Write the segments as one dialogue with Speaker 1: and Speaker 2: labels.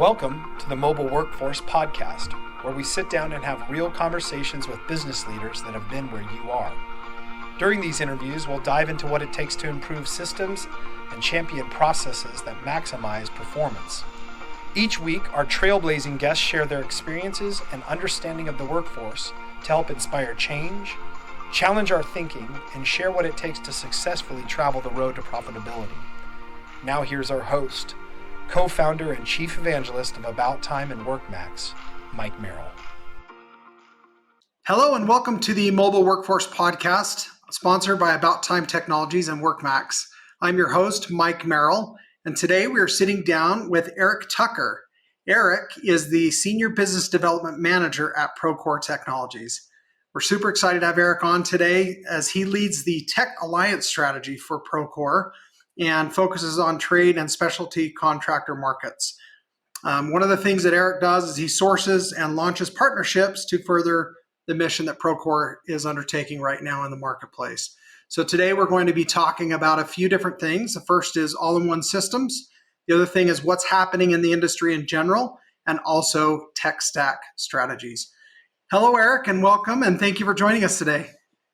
Speaker 1: Welcome to the Mobile Workforce Podcast, where we sit down and have real conversations with business leaders that have been where you are. During these interviews, we'll dive into what it takes to improve systems and champion processes that maximize performance. Each week, our trailblazing guests share their experiences and understanding of the workforce to help inspire change, challenge our thinking, and share what it takes to successfully travel the road to profitability. Now here's our host, co-founder and chief evangelist of About Time and WorkMax, Mike Merrill.
Speaker 2: Hello and welcome to the Mobile Workforce Podcast, sponsored by About Time Technologies and WorkMax. I'm your host, Mike Merrill, and today we are sitting down with Eric Tucker. Eric is the Senior Business Development Manager at Procore Technologies. We're super excited to have Eric on today as he leads the Tech Alliance strategy for Procore and focuses on trade and specialty contractor markets. One of the things that Eric does is he sources and launches partnerships to further the mission that Procore is undertaking right now in the marketplace. So today we're going to be talking about a few different things. The first is all-in-one systems. The other thing is what's happening in the industry in general, and also tech stack strategies. Hello, Eric, and welcome, and thank you for joining us today.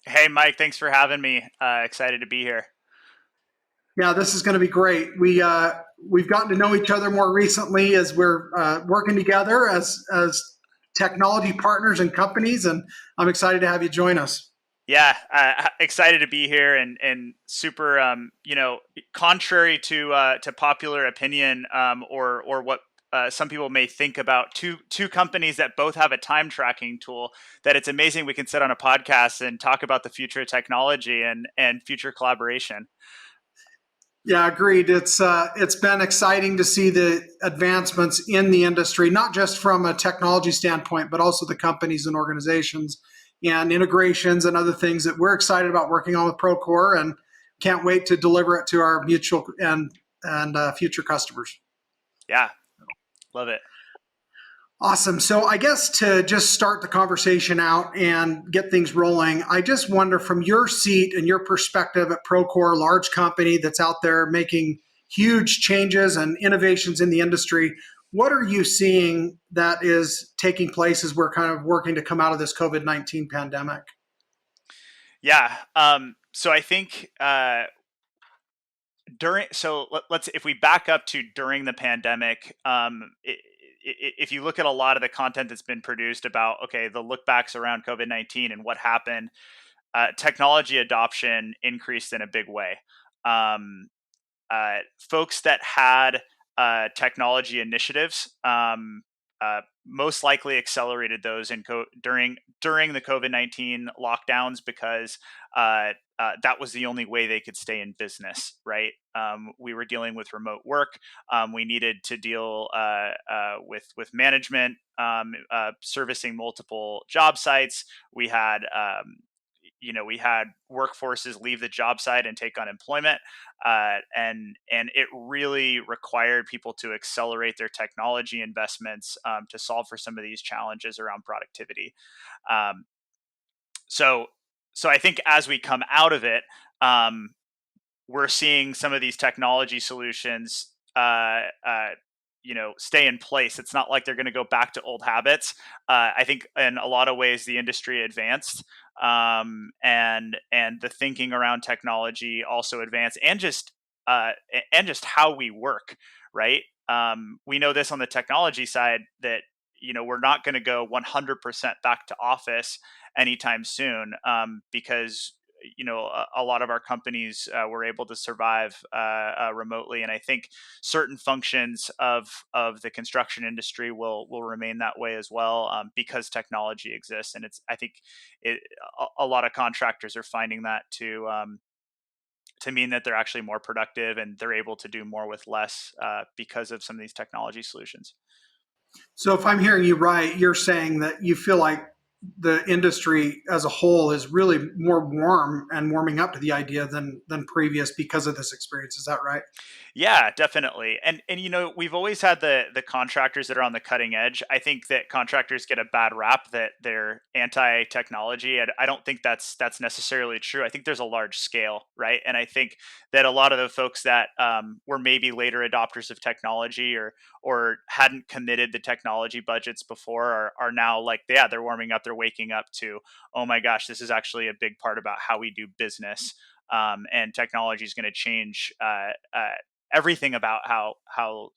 Speaker 3: Hey, Mike, thanks for having me. Excited to be here.
Speaker 2: Yeah, this is going to be great. We've gotten to know each other more recently as we're working together as technology partners and companies, and I'm excited to have you join us.
Speaker 3: Yeah, excited to be here and super, contrary to popular opinion or what some people may think about two companies that both have a time tracking tool, that it's amazing we can sit on a podcast and talk about the future of technology and future collaboration.
Speaker 2: Yeah, agreed. It's been exciting to see the advancements in the industry, not just from a technology standpoint, but also the companies and organizations and integrations and other things that we're excited about working on with Procore, and can't wait to deliver it to our mutual and future customers.
Speaker 3: Yeah, love it.
Speaker 2: Awesome. So I guess to just start the conversation out and get things rolling, I just wonder from your seat and your perspective at Procore, a large company that's out there making huge changes and innovations in the industry, what are you seeing that is taking place as we're kind of working to come out of this COVID-19 pandemic?
Speaker 3: Yeah. So I think if we back up to during the pandemic, if you look at a lot of the content that's been produced about, the look backs around COVID-19 and what happened, technology adoption increased in a big way. Folks that had technology initiatives most likely accelerated those during the COVID-19 lockdowns because that was the only way they could stay in business, right? We were dealing with remote work. We needed to deal with management, servicing multiple job sites. We had workforces leave the job site and take unemployment, and it really required people to accelerate their technology investments to solve for some of these challenges around productivity. So I think as we come out of it, we're seeing some of these technology solutions stay in place. It's not like they're going to go back to old habits. I think in a lot of ways the industry advanced, and the thinking around technology also advanced, and just how we work, right? We know this on the technology side that we're not going to go 100% back to office anytime soon, because a lot of our companies were able to survive remotely, and I think certain functions of the construction industry will remain that way as well, because technology exists. And I think a lot of contractors are finding that to mean that they're actually more productive and they're able to do more with less because of some of these technology solutions.
Speaker 2: So if I'm hearing you right, you're saying that you feel like the industry as a whole is really more warm and warming up to the idea than previous because of this experience. Is that right?
Speaker 3: Yeah, definitely. And we've always had the contractors that are on the cutting edge. I think that contractors get a bad rap that they're anti-technology. And I don't think that's necessarily true. I think there's a large scale, right? And I think that a lot of the folks that were maybe later adopters of technology or hadn't committed the technology budgets before are now like, yeah, they're warming up, they're waking up to, oh my gosh, this is actually a big part about how we do business. And technology is going to change everything about how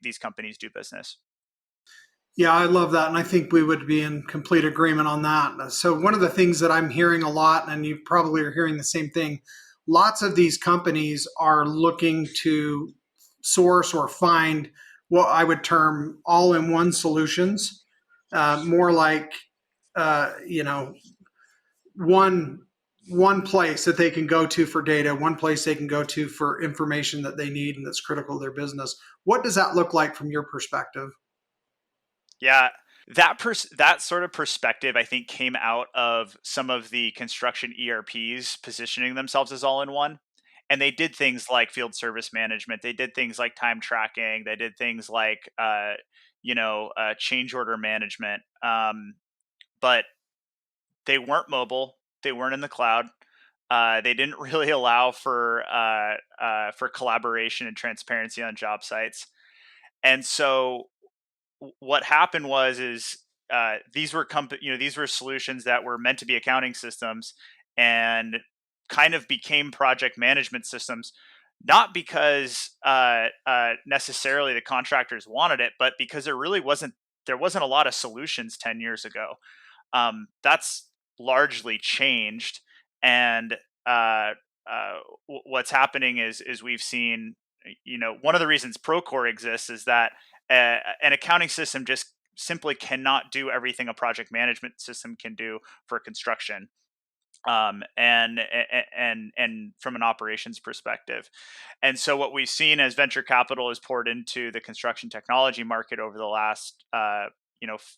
Speaker 3: these companies do business.
Speaker 2: Yeah, I love that. And I think we would be in complete agreement on that. So, one of the things that I'm hearing a lot, and you probably are hearing the same thing, lots of these companies are looking to source or find what I would term all in one solutions, more like, you know, one one place that they can go to for data, one place they can go to for information that they need and that's critical to their business. What does that look like from your perspective?
Speaker 3: Yeah, that sort of perspective I think came out of some of the construction ERPs positioning themselves as all in one. And they did things like field service management. They did things like time tracking. They did things like change order management. But they weren't mobile. They weren't in the cloud. They didn't really allow for collaboration and transparency on job sites. And so what happened was is these were solutions that were meant to be accounting systems and kind of became project management systems, not because necessarily the contractors wanted it, but because there wasn't a lot of solutions 10 years ago. That's largely changed, and uh, what's happening is we've seen, one of the reasons Procore exists is that an accounting system just simply cannot do everything a project management system can do for construction. And from an operations perspective. And so what we've seen as venture capital is poured into the construction technology market over the last,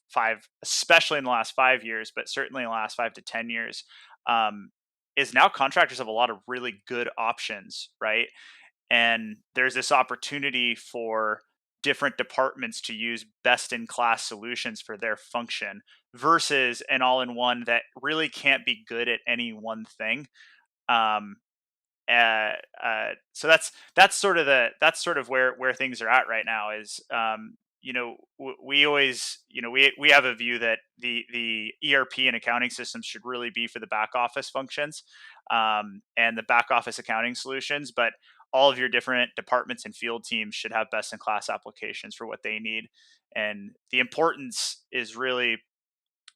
Speaker 3: five, especially in the last 5 years, but certainly in the last 5 to 10 years, is now contractors have a lot of really good options, right? And there's this opportunity for different departments to use best in class solutions for their function versus an all in one that really can't be good at any one thing. Um, so that's sort of where things are at right now is we always we have a view that the ERP and accounting systems should really be for the back office functions, and the back office accounting solutions, but all of your different departments and field teams should have best in class applications for what they need. And the importance is really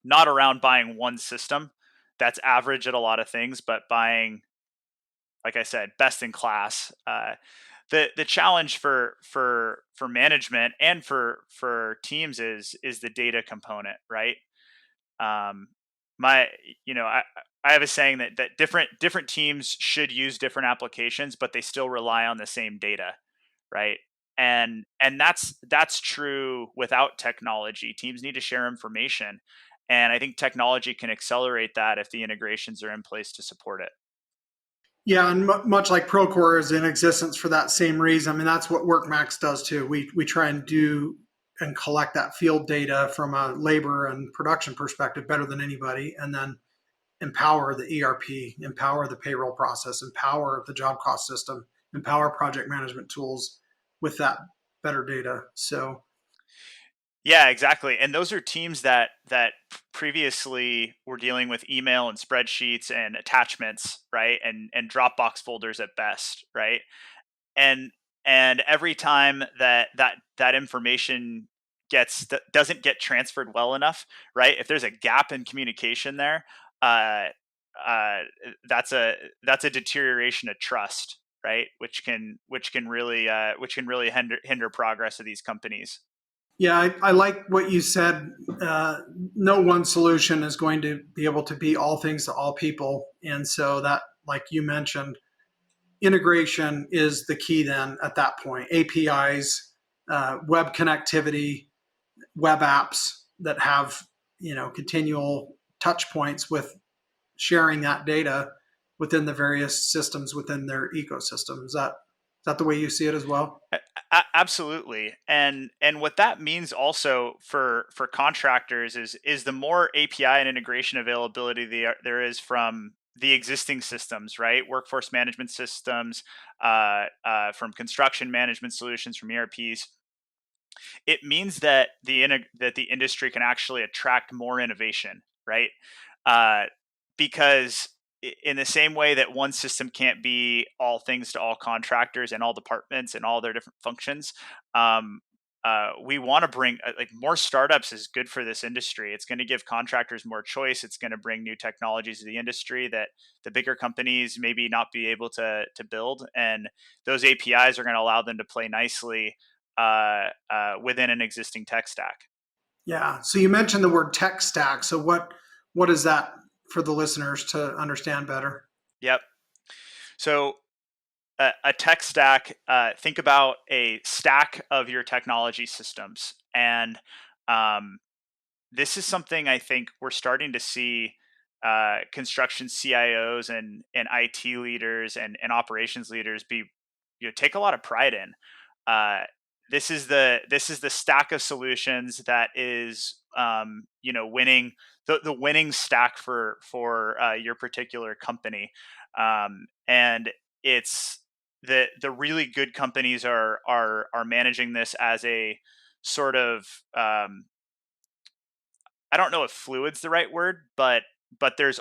Speaker 3: not around buying one system that's average at a lot of things, but buying, like I said, best in class. The challenge for management and for teams is the data component, right? Um, my I have a saying that different teams should use different applications, but they still rely on the same data, right? And that's true without technology. Teams need to share information, and I think technology can accelerate that if the integrations are in place to support it.
Speaker 2: Yeah, and much like Procore is in existence for that same reason. I mean, that's what WorkMax does too. We try and do and collect that field data from a labor and production perspective better than anybody, and then empower the ERP, empower the payroll process, empower the job cost system, empower project management tools with that better data. So
Speaker 3: Yeah, exactly. And those are teams that previously were dealing with email and spreadsheets and attachments, right? And Dropbox folders at best, right? And and every time that information doesn't get transferred well enough, right? If there's a gap in communication there, uh, uh, that's a deterioration of trust, right? Which can really hinder progress of these companies.
Speaker 2: yeah, I like what you said. No one solution is going to be able to be all things to all people. And so that, like you mentioned, integration is the key then at that point. APIs, web connectivity, web apps that have continual touch points with sharing that data within the various systems within their ecosystem. Is that the way you see it as well?
Speaker 3: Absolutely, and what that means also for contractors is the more API and integration availability there is from the existing systems, right? Workforce management systems, from construction management solutions, from ERPs. It means that that the industry can actually attract more innovation, right? Uh, because in the same way that one system can't be all things to all contractors and all departments and all their different functions, um, we want to bring like more startups is good for this industry. It's going to give contractors more choice. It's going to bring new technologies to the industry that the bigger companies maybe not be able to build, and those APIs are going to allow them to play nicely within an existing tech stack.
Speaker 2: Yeah. So you mentioned the word tech stack. So what is that for the listeners to understand better?
Speaker 3: Yep. So a tech stack, think about a stack of your technology systems. And um, this is something I think we're starting to see construction CIOs and IT leaders and operations leaders be, take a lot of pride in. Uh, this is the stack of solutions that is winning the winning stack for your particular company, and it's the really good companies are managing this as a sort of I don't know if fluid's the right word, but there's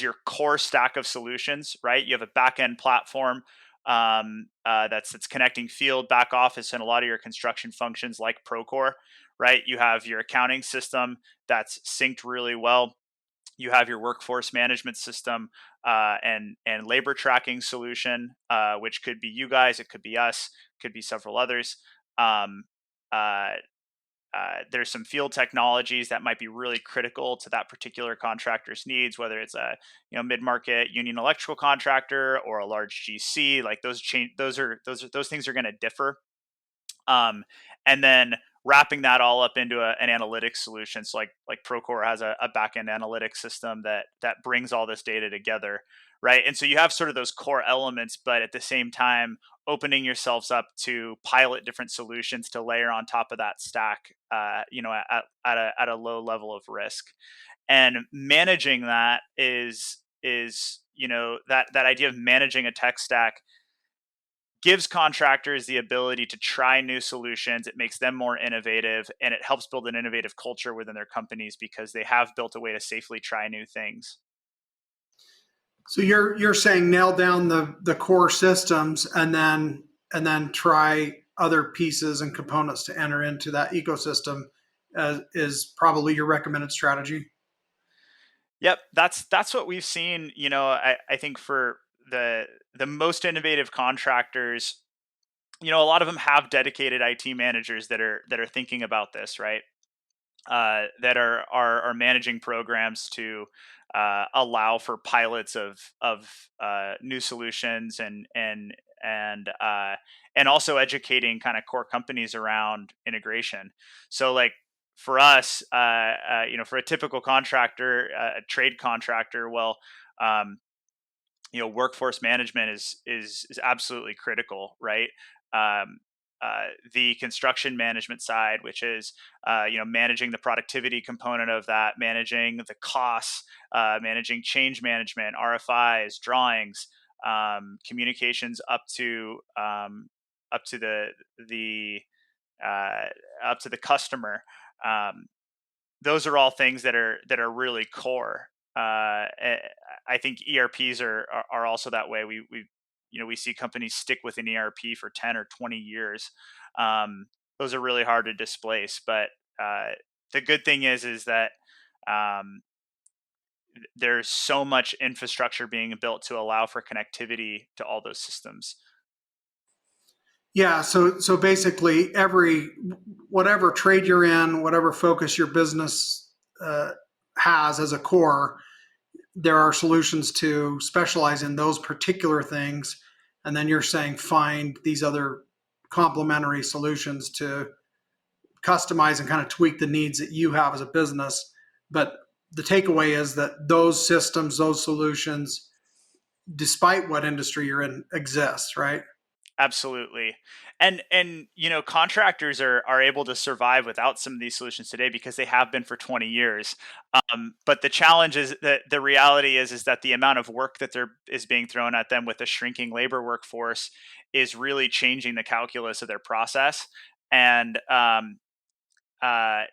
Speaker 3: your core stack of solutions, right? You have a back end platform that's connecting field, back office, and a lot of your construction functions like Procore, right? You have your accounting system that's synced really well. You have your workforce management system and labor tracking solution, which could be you guys, it could be us, could be several others. Um, uh, there's some field technologies that might be really critical to that particular contractor's needs, whether it's a mid-market union electrical contractor or a large GC. Like those change, those things are going to differ. And then wrapping that all up into an analytics solution. So like Procore has a backend analytics system that brings all this data together, right? And so you have sort of those core elements, but at the same time, opening yourselves up to pilot different solutions to layer on top of that stack, at a low level of risk. And managing that is that idea of managing a tech stack gives contractors the ability to try new solutions. It makes them more innovative, and it helps build an innovative culture within their companies because they have built a way to safely try new things.
Speaker 2: So you're saying nail down the core systems and then try other pieces and components to enter into that ecosystem is probably your recommended strategy.
Speaker 3: Yep, that's what we've seen. I think for the most innovative contractors, a lot of them have dedicated IT managers that are thinking about this, right? That are managing programs to allow for pilots of new solutions and also educating kind of core companies around integration. So like for us, for a typical contractor, a trade contractor, well, um, workforce management is absolutely critical, right? Um, the construction management side, which is managing the productivity component of that, managing the costs, managing change management, RFIs, drawings, communications up to the uh, up to the customer. Um, those are all things that are really core. I think ERPs are also that way. We see companies stick with an ERP for 10 or 20 years. Those are really hard to displace. But the good thing is that um, there's so much infrastructure being built to allow for connectivity to all those systems.
Speaker 2: Yeah, so basically whatever trade you're in, whatever focus your business has as a core, there are solutions to specialize in those particular things, and then you're saying find these other complementary solutions to customize and kind of tweak the needs that you have as a business. But the takeaway is that those systems, those solutions, despite what industry you're in, exist, right?
Speaker 3: Absolutely. And contractors are able to survive without some of these solutions today because they have been for 20 years. But the challenge is that the reality is that the amount of work that there is being thrown at them with a shrinking labor workforce is really changing the calculus of their process. And uh,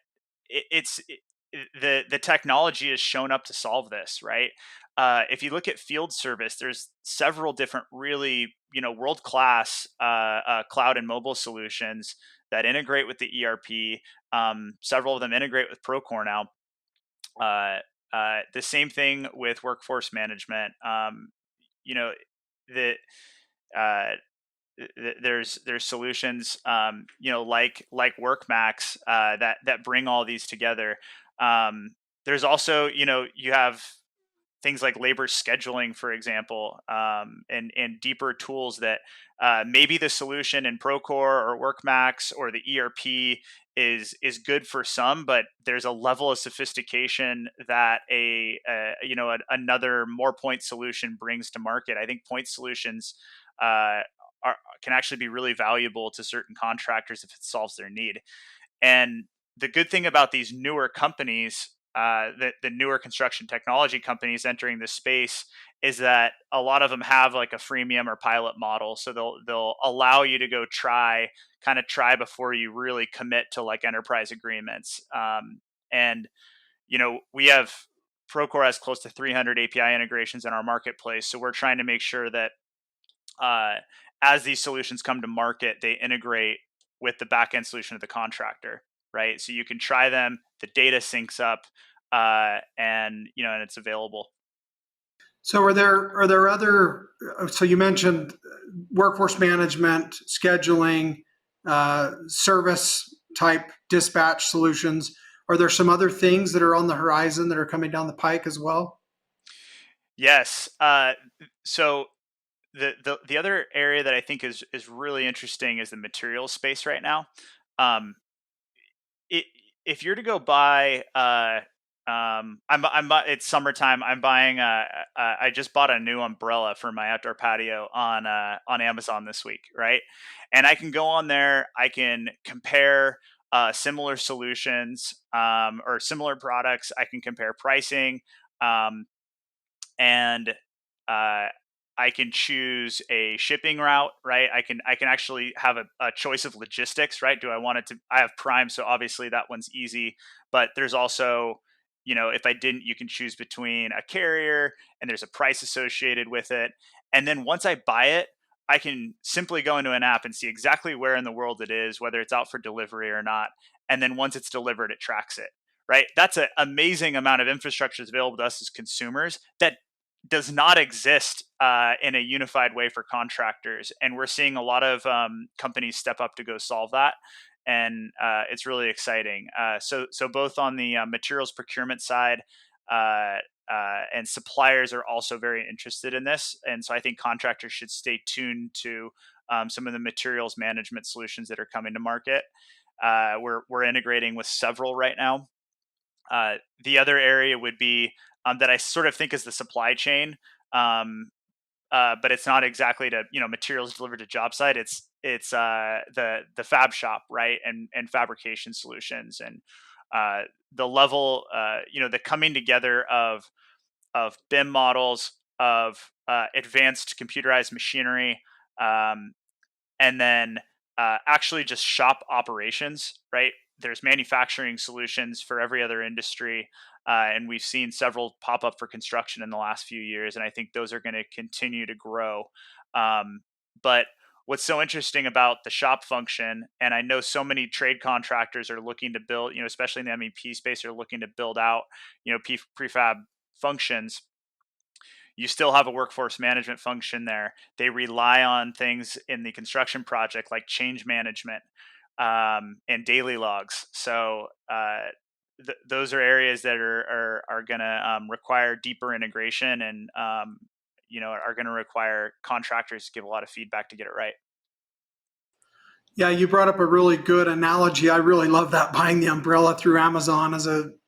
Speaker 3: the technology has shown up to solve this, right? If you look at field service, there's several different really world class cloud and mobile solutions that integrate with the ERP. Several of them integrate with Procore now. The same thing with workforce management. You know, the uh, there's solutions like workmax that bring all these together. There's also you have things like labor scheduling, for example, and deeper tools that maybe the solution in Procore or workmax or the ERP is good for some, but there's a level of sophistication that another more point solution brings to market. I think point solutions can actually be really valuable to certain contractors if it solves their need. And the good thing about these newer companies, the newer construction technology companies entering this space, is that a lot of them have like a freemium or pilot model. So they'll allow you to go try before you really commit to like enterprise agreements. And we have Procore has close to 300 API integrations in our marketplace. So we're trying to make sure that uh, as these solutions come to market, they integrate with the backend solution of the contractor, right? So you can try them, the data syncs up, and it's available.
Speaker 2: So are there other? So you mentioned workforce management, scheduling, service type dispatch solutions. Are there some other things that are on the horizon that are coming down the pike as well?
Speaker 3: Yes. So the other area that I think is really interesting is the materials space right now. Um, it, if you're to go buy, it's summertime. I'm buying. I just bought a new umbrella for my outdoor patio on Amazon this week, right? And I can go on there. I can compare similar solutions or similar products. I can compare pricing. Um, and uh, I can choose a shipping route, right? I can actually have a choice of logistics, right? Do I want it to? I have Prime, so obviously that one's easy. But there's also, if I didn't, you can choose between a carrier, and there's a price associated with it. And then once I buy it, I can simply go into an app and see exactly where in the world it is, whether it's out for delivery or not. And then once it's delivered, it tracks it, right? That's an amazing amount of infrastructure that's available to us as consumers that does not exist in a unified way for contractors. And we're seeing a lot of companies step up to go solve that. And it's really exciting. So both on the materials procurement side, and suppliers are also very interested in this. And so I think contractors should stay tuned to some of the materials management solutions that are coming to market. We're integrating with several right now. The other area would be that I sort of think is the supply chain, um, but it's not exactly to materials delivered to job site. It's the fab shop, right, and fabrication solutions, and the level, the coming together of BIM models, of advanced computerized machinery, um, and then actually just shop operations, right? There's manufacturing solutions for every other industry. And we've seen several pop up for construction in the last few years. And I think those are going to continue to grow. But what's so interesting about the shop function, and I know so many trade contractors are looking to build, especially in the MEP space, are looking to build out, prefab functions. You still have a workforce management function there. They rely on things in the construction project like change management and daily logs. So those are areas that are going to require deeper integration, and are going to require contractors to give a lot of feedback to get it right.
Speaker 2: Yeah, you brought up a really good analogy. I really love that, buying the umbrella through Amazon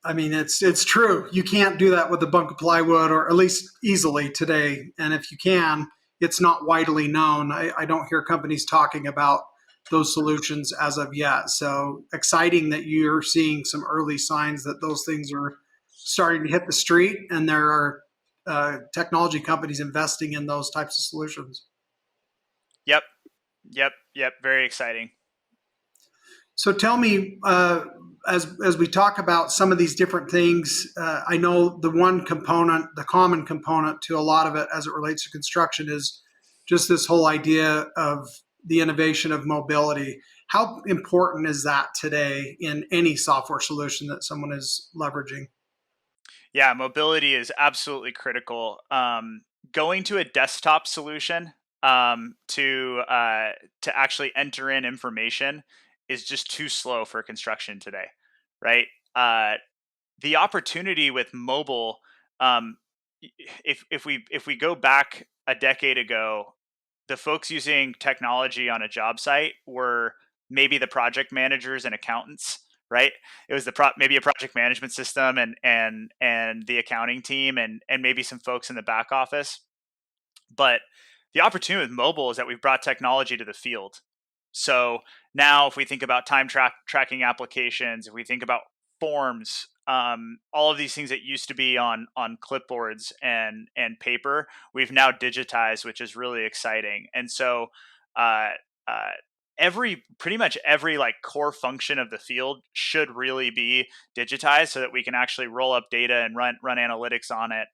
Speaker 2: I mean, it's true. You can't do that with a bunk of plywood, or at least easily today. And if you can, it's not widely known. I don't hear companies talking about those solutions as of yet. So exciting that you're seeing some early signs that those things are starting to hit the street, and there are technology companies investing in those types of solutions.
Speaker 3: Yep, yep. Very exciting.
Speaker 2: So tell me, as we talk about some of these different things, I know the one component, the common component to a lot of it as it relates to construction, is just this whole idea of the innovation of mobility. How important is that today in any software solution that someone is leveraging?
Speaker 3: Yeah, mobility is absolutely critical. Going to a desktop solution to actually enter in information is just too slow for construction today, right? Uh, the opportunity with mobile, um, if we go back a decade ago, the folks using technology on a job site were maybe the project managers and accountants, right? It was maybe a project management system and the accounting team and maybe some folks in the back office. But the opportunity with mobile is that we've brought technology to the field. So now, if we think about tracking applications, if we think about forms, all of these things that used to be on clipboards and paper, we've now digitized, which is really exciting. And so, uh, uh, pretty much every like core function of the field should really be digitized so that we can actually roll up data and run analytics on it,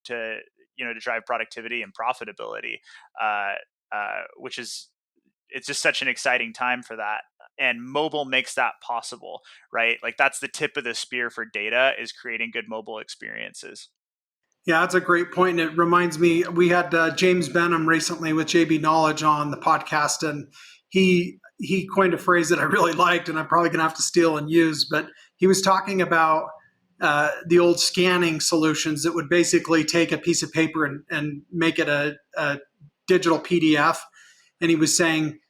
Speaker 3: to to drive productivity and profitability, uh, which is it's just such an exciting time for that. And mobile makes that possible, right? Like that's the tip of the spear for data, is creating good mobile experiences.
Speaker 2: Yeah, that's a great point. And it reminds me, we had James Benham recently with JB Knowledge on the podcast, and he coined a phrase that I really liked, and I'm probably going to have to steal and use. But he was talking about the old scanning solutions that would basically take a piece of paper and make it a digital PDF. And he was saying,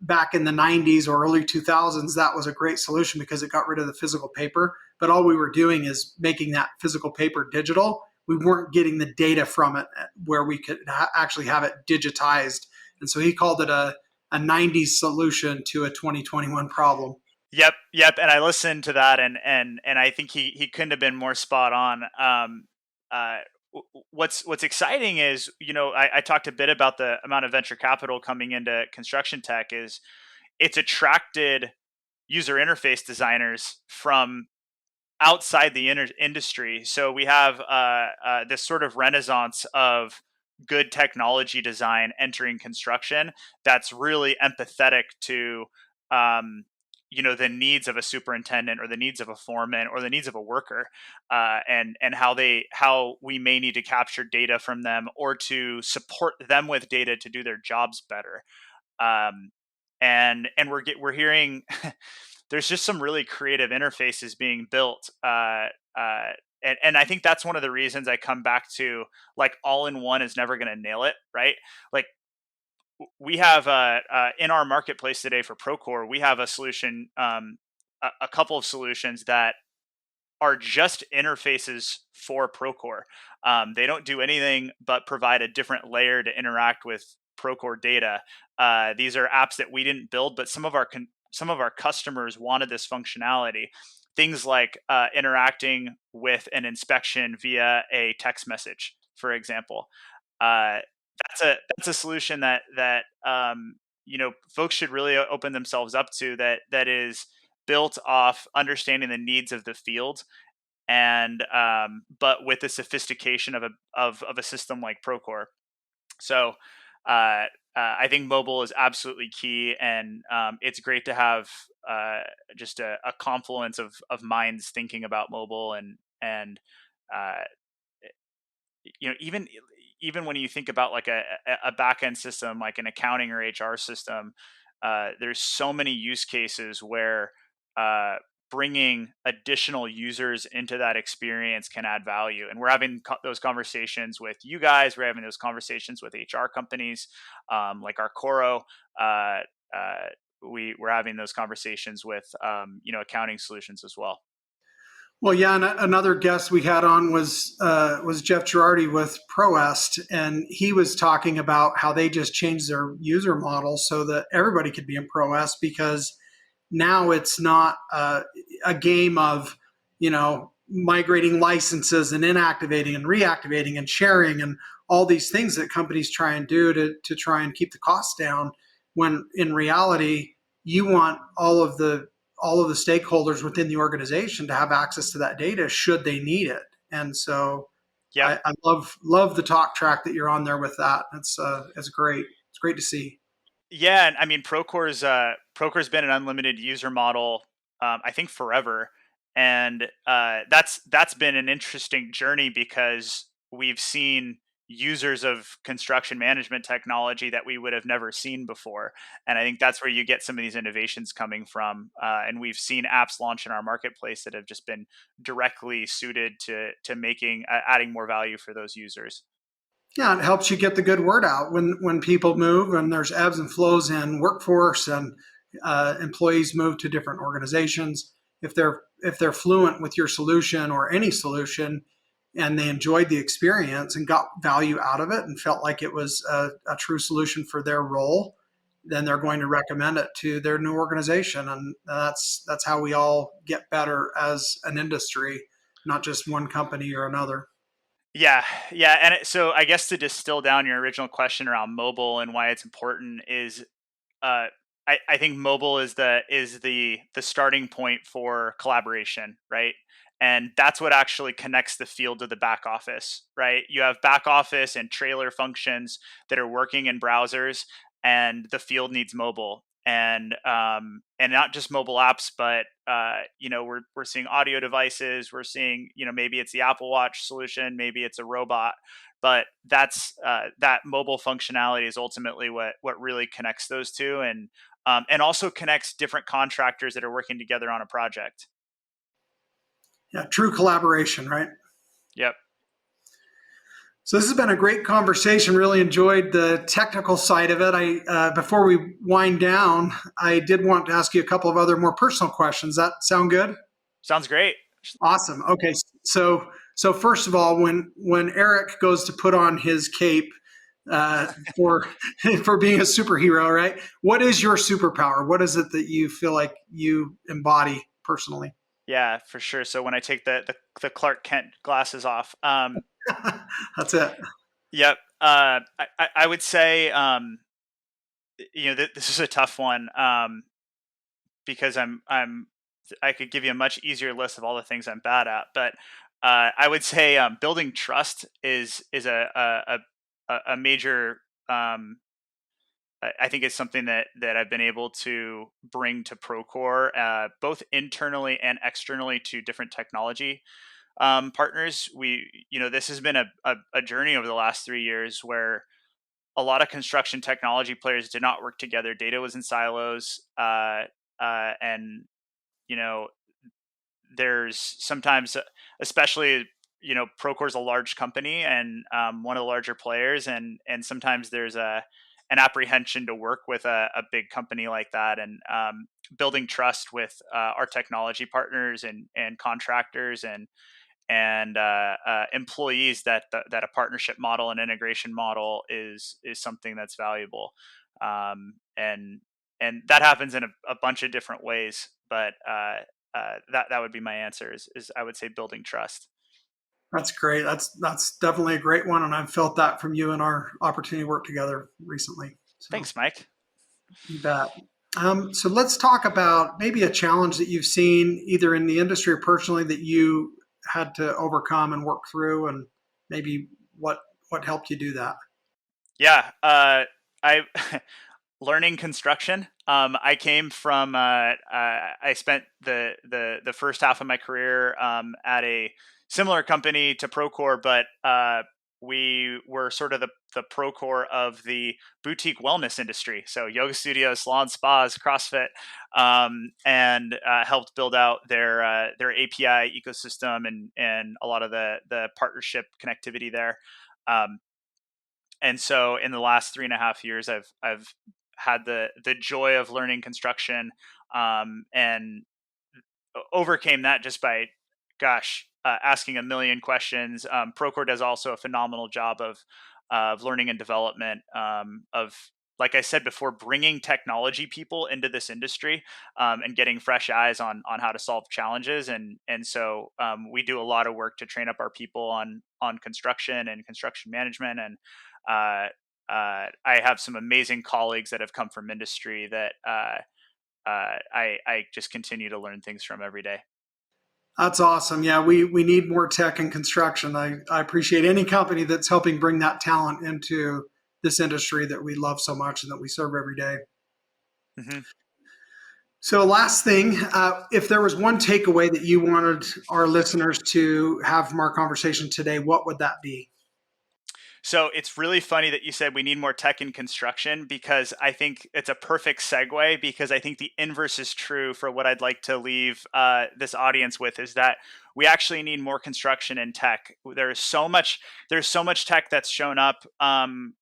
Speaker 2: back in the 90s or early 2000s, that was a great solution because it got rid of the physical paper. But all we were doing is making that physical paper digital. We weren't getting the data from it where we could actually have it digitized. And so he called it a 90s solution to a 2021 problem.
Speaker 3: Yep. And I listened to that, and I think he couldn't have been more spot on. Uh, what's exciting is, I talked a bit about the amount of venture capital coming into construction tech. Is it's attracted user interface designers from outside the industry. So we have this sort of renaissance of good technology design entering construction that's really empathetic to, um, the needs of a superintendent or the needs of a foreman or the needs of a worker, and how we may need to capture data from them or to support them with data to do their jobs better. um, and we're hearing there's just some really creative interfaces being built, and I think that's one of the reasons I come back to, like, all in one is never going to nail it, right? Like, we have in our marketplace today for Procore, we have a solution, a couple of solutions that are just interfaces for Procore. They don't do anything but provide a different layer to interact with Procore data. These are apps that we didn't build, but some of our customers wanted this functionality. Things like interacting with an inspection via a text message, for example. Uh, that's a solution that folks should really open themselves up to. That is built off understanding the needs of the field, and but with the sophistication of a system like Procore. So I think mobile is absolutely key, and it's great to have just a confluence of minds thinking about mobile, and uh, even when you think about like a back end system like an accounting or HR system, there's so many use cases where uh, bringing additional users into that experience can add value. And we're having those conversations with you guys. We're having those conversations with HR companies, like our Coro. Uh, uh, we're having those conversations with accounting solutions as well.
Speaker 2: Well, yeah, and another guest we had on was Jeff Girardi with Proest, and he was talking about how they just changed their user model so that everybody could be in Proest, because now it's not a game of migrating licenses and inactivating and reactivating and sharing and all these things that companies try and do to try and keep the costs down. When in reality, you want all of the stakeholders within the organization to have access to that data should they need it. And so
Speaker 3: Yep.
Speaker 2: I love the talk track that you're on there with that. It's great. It's great to see.
Speaker 3: Yeah, and I mean Procore's been an unlimited user model, I think forever, and that's been an interesting journey because we've seen users of construction management technology that we would have never seen before, and I think that's where you get some of these innovations coming from. And we've seen apps launch in our marketplace that have just been directly suited to making adding more value for those users.
Speaker 2: Yeah, it helps you get the good word out when people move and there's ebbs and flows in workforce, and employees move to different organizations. If they're fluent with your solution or any solution, and they enjoyed the experience and got value out of it and felt like it was a true solution for their role, then they're going to recommend it to their new organization, and that's how we all get better as an industry, not just one company or another.
Speaker 3: Yeah, yeah, and so I guess to distill down your original question around mobile and why it's important is, uh, I think mobile is the starting point for collaboration, right? And that's what actually connects the field to the back office, right? You have back office and trailer functions that are working in browsers, and the field needs mobile, and not just mobile apps, but we're seeing audio devices. We're seeing, maybe it's the Apple Watch solution, maybe it's a robot, but that mobile functionality is ultimately what really connects those two, and also connects different contractors that are working together on a project.
Speaker 2: Yeah, true collaboration, right?
Speaker 3: Yep.
Speaker 2: So this has been a great conversation. Really enjoyed the technical side of it. Before we wind down, I did want to ask you a couple of other more personal questions. That sound good?
Speaker 3: Sounds great.
Speaker 2: Awesome. Okay, so first of all, when Eric goes to put on his cape for for being a superhero, right? What is your superpower? What is it that you feel like you embody personally?
Speaker 3: Yeah, for sure. So when I take the Clark Kent glasses off,
Speaker 2: That's it.
Speaker 3: yep. I would say, this is a tough one, because I could give you a much easier list of all the things I'm bad at, but I would say, building trust is a major. I think it's something that I've been able to bring to Procore, both internally and externally to different technology partners. This has been a journey over the last 3 years where a lot of construction technology players did not work together. Data was in silos, and you know, there's sometimes, especially, Procore's a large company and, one of the larger players, and sometimes there's an apprehension to work with a big company like that, and building trust with our technology partners and contractors and employees, that a partnership model and integration model is something that's valuable, and that happens in a bunch of different ways, but that would be my answer, is I would say building trust.
Speaker 2: That's great. That's definitely a great one, and I've felt that from you in our opportunity to work together recently. So
Speaker 3: Thanks, Mike.
Speaker 2: you bet. So let's talk about maybe a challenge that you've seen either in the industry or personally that you had to overcome and work through, and maybe what helped you do that.
Speaker 3: Yeah, I learning construction. I came from. I spent the first half of my career, at a similar company to Procore, but we were sort of the Procore of the boutique wellness industry. So yoga studios, salon, spas, CrossFit, and helped build out their API ecosystem and a lot of the partnership connectivity there. Um, and so in the last 3.5 years, I've had the joy of learning construction, and overcame that just by, asking a million questions. Procore does also a phenomenal job of learning and development, of, like I said before, bringing technology people into this industry, and getting fresh eyes on how to solve challenges. And so we do a lot of work to train up our people on construction and construction management. And I have some amazing colleagues that have come from industry that I just continue to learn things from every day.
Speaker 2: That's awesome. Yeah, we need more tech in construction. I appreciate any company that's helping bring that talent into this industry that we love so much and that we serve every day.
Speaker 3: Mm-hmm.
Speaker 2: So, last thing, if there was one takeaway that you wanted our listeners to have from our conversation today, what would that be?
Speaker 3: So it's really funny that you said we need more tech in construction, because I think it's a perfect segue, because I think the inverse is true for what I'd like to leave this audience with, is that we actually need more construction in tech. There's so much tech that's shown up, and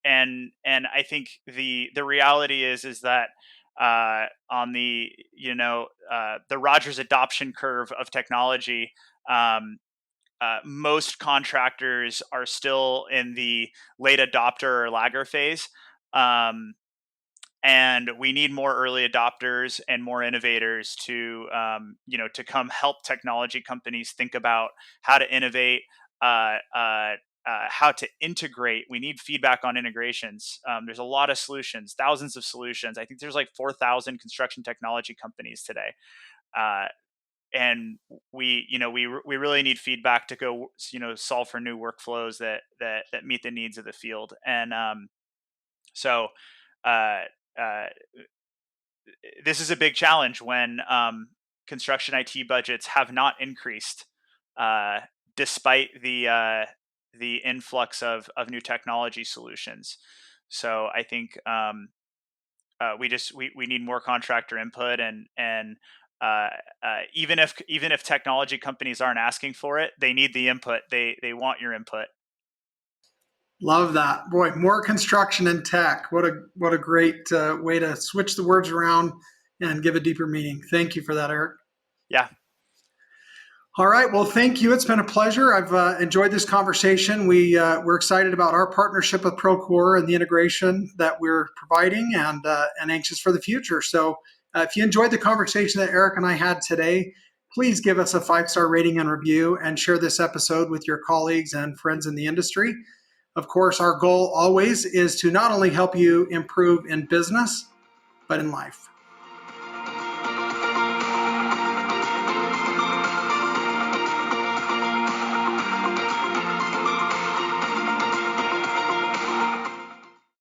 Speaker 3: I think the reality is that on the Rogers adoption curve of technology, most contractors are still in the late adopter or lagger phase. Um, and we need more early adopters and more innovators to, to come help technology companies think about how to innovate, how to integrate. We need feedback on integrations. There's a lot of solutions, thousands of solutions. I think there's like 4,000 construction technology companies today. And we really need feedback to go solve for new workflows that meet the needs of the field. And so uh, uh, this is a big challenge when construction IT budgets have not increased, uh, despite the influx of new technology solutions. So I think we need more contractor input. And even if technology companies aren't asking for it, they need the input. They want your input.
Speaker 2: Love that. Boy, more construction and tech. What a great way to switch the words around and give a deeper meaning. Thank you for that, Eric.
Speaker 3: Yeah.
Speaker 2: All right. Well, thank you. It's been a pleasure. I've enjoyed this conversation. We're excited about our partnership with Procore and the integration that we're providing, and anxious for the future. So if you enjoyed the conversation that Eric and I had today, please give us a 5-star rating and review, and share this episode with your colleagues and friends in the industry. Of course, our goal always is to not only help you improve in business, but in life.